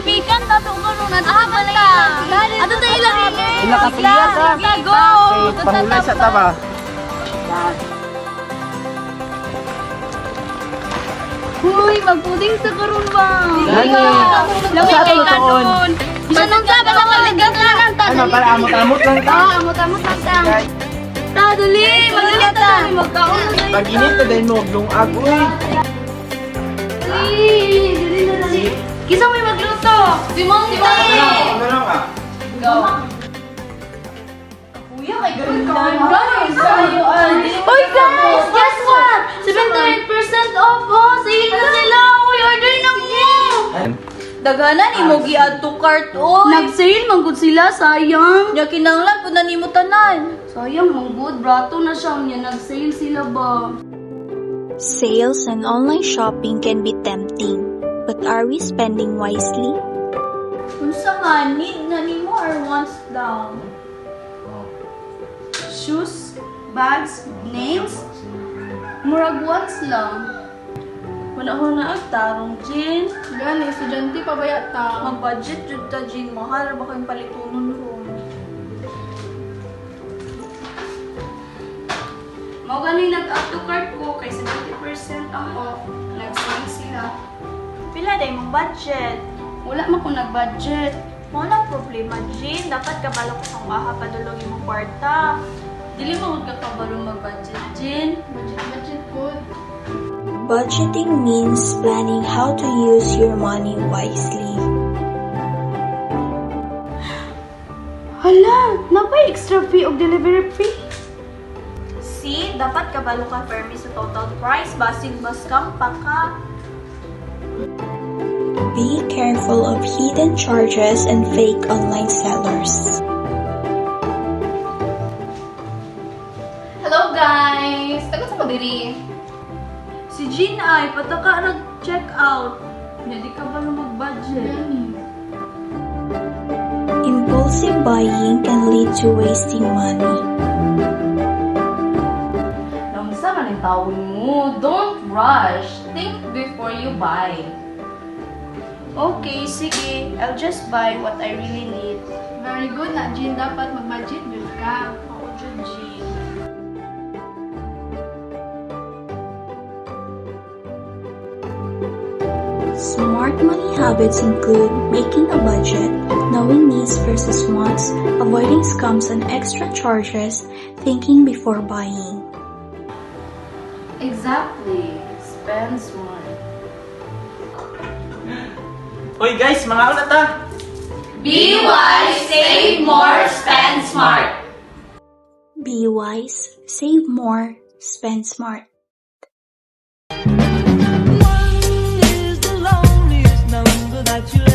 Gikan na to karon na banta. Ato tayo lang ini. Ila ka piya sa. Go. Pangulay sa taba. Uy, magpuding sa karon ba? Gani. Lami Sa kay tuon. kanon. Bisa nang ka ba maligat lang ta. Ano para amot-amot lang ta. Amot-amot lang ta. Ta dali, magalit ta. Magkaon na dali. Pag init na dahil mo glong agoy. Dali na dali. Kisang may magluto. Simong di ba? Ano ka? Go. Kuya, kay guys! Uy guys! Guess what? 78% off oh! Sale na sila! Uy, order na mo! Daghanan imo giad to cart oy. Nag-sale, manggod sila, sayang! Nya kinahanglan pud na nimo tanan. Sayang, manggod, brato na siya niya, nag-sale sila ba? Sales and online shopping can be tempting, but are we spending wisely? Unsa man need na nimo or wants lang? Shoes, bags, nails, murag once lang. Una-una ang tarong Jin. Gani, estudyante pa ba yata? Mag-budget jud ta Jin, mahal ba kayong palitunon ron? Mao gani nag-up to cart ko kay 70% ang off. Nag-sale sila. Pila day mong budget? Wala man ko nag-budget. Mo nang problema Jin, dapat kabalo ko kang aha padulong imong kwarta. Dili mo ka kabalo mag-budget, Jin. Budget po. Budgeting means planning how to use your money wisely. Hala, napay extra fee og delivery fee. See, dapat kabalo ka permi sa total price basig mas kampa ka. Be careful of hidden charges and fake online sellers. Hello guys! Taga sa diri. Si Jin ay pataka nag-check out. Hindi ka ba mag-budget? Impulsive buying can lead to wasting money. Namsa man ang taon mo. Don't rush. Think before you buy. Okay, sige. I'll just buy what I really need. Very good na, Jin. Dapat mag-budget yun ka. Ako dyan, Jin. Smart money habits include making a budget, knowing needs versus wants, avoiding scams and extra charges, thinking before buying. Exactly. Spend smart. Hoy guys, mga una ta. Be wise, save more, spend smart. Be wise, save more, spend smart. One is the loneliest number that you